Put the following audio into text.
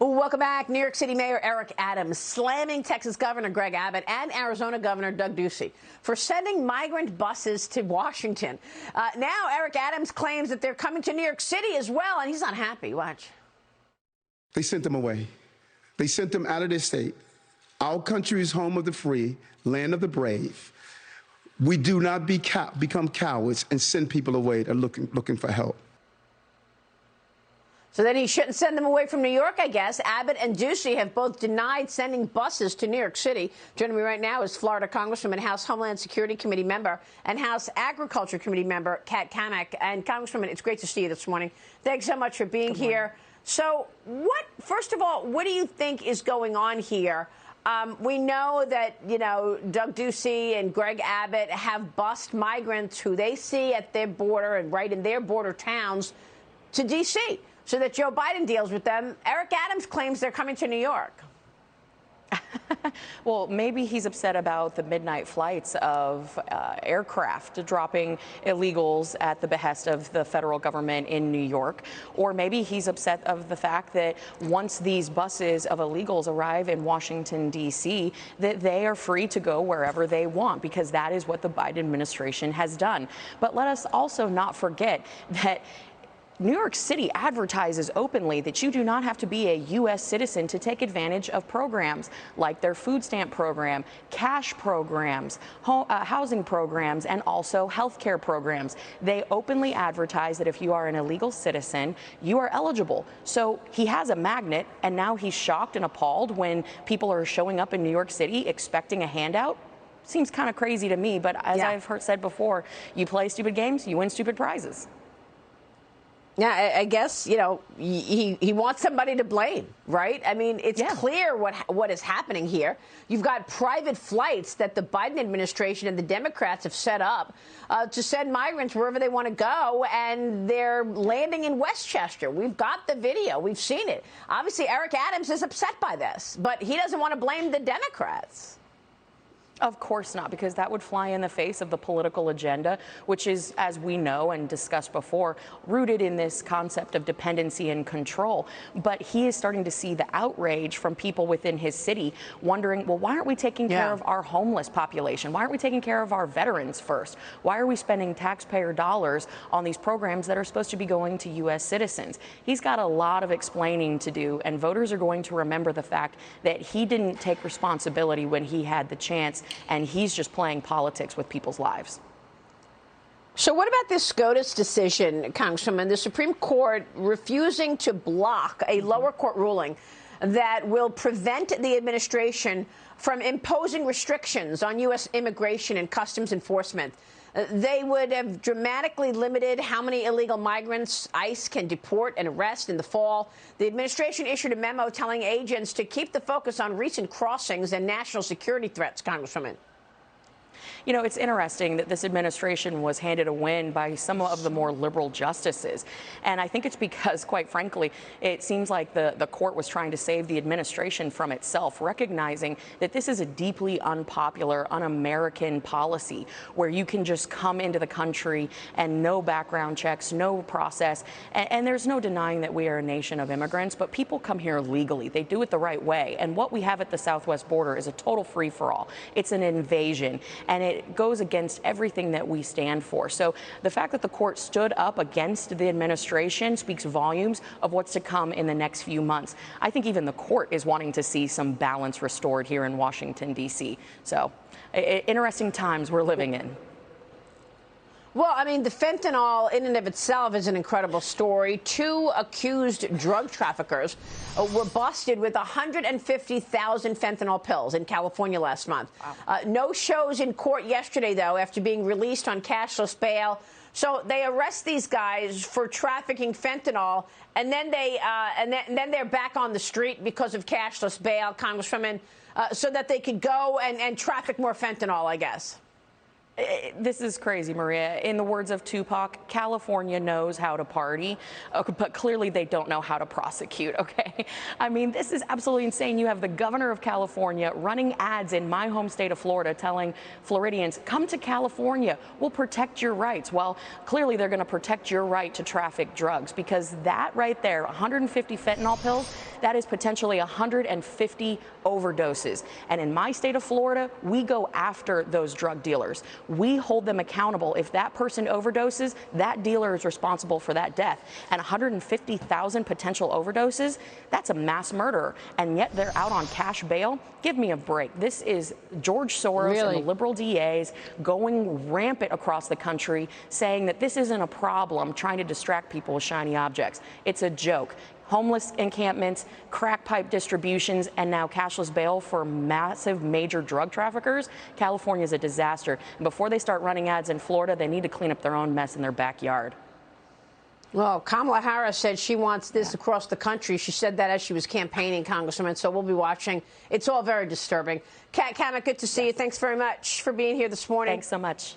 Welcome back. New York City Mayor Eric Adams slamming Texas Governor Greg Abbott and Arizona Governor Doug Ducey for sending migrant buses to Washington. Now Eric Adams claims that they're coming to New York City as well, and he's not happy. Watch. They sent them away. They sent them out of their state. Our country is home of the free, land of the brave. We do not become cowards and send people away that are looking for help. So then he shouldn't send them away from New York, I guess. Abbott and Ducey have both denied sending buses to New York City. Joining me right now is Florida Congresswoman, House Homeland Security Committee member, and House Agriculture Committee member Kat Cammack. And Congresswoman, it's great to see you this morning. Thanks so much for being here. So first of all, what do you think is going on here? We know that, Doug Ducey and Greg Abbott have bused migrants who they see at their border and right in their border towns to D.C., so that Joe Biden deals with them. Eric Adams claims they're coming to New York. Well, maybe he's upset about the midnight flights of aircraft dropping illegals at the behest of the federal government in New York. Or maybe he's upset of the fact that once these buses of illegals arrive in Washington, D.C., that they are free to go wherever they want, because that is what the Biden administration has done. But let us also not forget that New York City advertises openly that you do not have to be a U.S. citizen to take advantage of programs like their food stamp program, cash programs, housing programs, and also health care programs. They openly advertise that if you are an illegal citizen, you are eligible. So he has a magnet, and now he's shocked and appalled when people are showing up in New York City expecting a handout. Seems kind of crazy to me, but as I've said before, you play stupid games, you win stupid prizes. Yeah, I guess, he wants somebody to blame, right? I mean, it's clear what is happening here. You've got private flights that the Biden administration and the Democrats have set up to send migrants wherever they want to go, and they're landing in Westchester. We've got the video. We've seen it. Obviously, Eric Adams is upset by this, but he doesn't want to blame the Democrats. Of course not, because that would fly in the face of the political agenda, which is, as we know and discussed before, rooted in this concept of dependency and control. But he is starting to see the outrage from people within his city wondering, well, why aren't we taking care of our homeless population? Why aren't we taking care of our veterans first? Why are we spending taxpayer dollars on these programs that are supposed to be going to U.S. citizens? He's got a lot of explaining to do, and voters are going to remember the fact that he didn't take responsibility when he had the chance, and he's just playing politics with people's lives. So what about this SCOTUS decision, Congresswoman? The Supreme Court refusing to block a lower court ruling that will prevent the administration from imposing restrictions on U.S. immigration and customs enforcement. They would have dramatically limited how many illegal migrants ICE can deport and arrest in the fall. The administration issued a memo telling agents to keep the focus on recent crossings and national security threats, Congresswoman. You know, it's interesting that this administration was handed a win by some of the more liberal justices. And I think it's because, quite frankly, it seems like the court was trying to save the administration from itself, recognizing that this is a deeply unpopular, un-American policy where you can just come into the country and no background checks, no process. And there's no denying that we are a nation of immigrants, but people come here legally. They do it the right way. And what we have at the southwest border is a total free-for-all. It's an invasion. And it goes against everything that we stand for. So the fact that the court stood up against the administration speaks volumes of what's to come in the next few months. I think even the court is wanting to see some balance restored here in Washington, D.C. So interesting times we're living in. Well, I mean, the fentanyl in and of itself is an incredible story. 2 accused drug traffickers were busted with 150,000 fentanyl pills in California last month. Wow. No shows in court yesterday, though, after being released on cashless bail. So they arrest these guys for trafficking fentanyl, and then then they're back on the street because of cashless bail, Congresswoman, so that they could go and traffic more fentanyl, I guess. This is crazy, Maria. In the words of Tupac, California knows how to party, but clearly they don't know how to prosecute, okay? I mean, this is absolutely insane. You have the governor of California running ads in my home state of Florida telling Floridians, come to California, we'll protect your rights. Well, clearly they're going to protect your right to traffic drugs, because that right there, 150 fentanyl pills, that is potentially 150 overdoses. And in my state of Florida, we go after those drug dealers. We hold them accountable. If that person overdoses, that dealer is responsible for that death. And 150,000 potential overdoses, that's a mass murderer. And yet they're out on cash bail. Give me a break. This is George Soros and the liberal DAs going rampant across the country, saying that this isn't a problem, trying to distract people with shiny objects. It's a joke. Homeless encampments, crack pipe distributions, and now cashless bail for massive major drug traffickers. California is a disaster. And before they start running ads in Florida, they need to clean up their own mess in their backyard. Well, Kamala Harris said she wants this across the country. She said that as she was campaigning, Congresswoman, so we'll be watching. It's all very disturbing. Cammack, good to see you. Thanks very much for being here this morning. Thanks so much.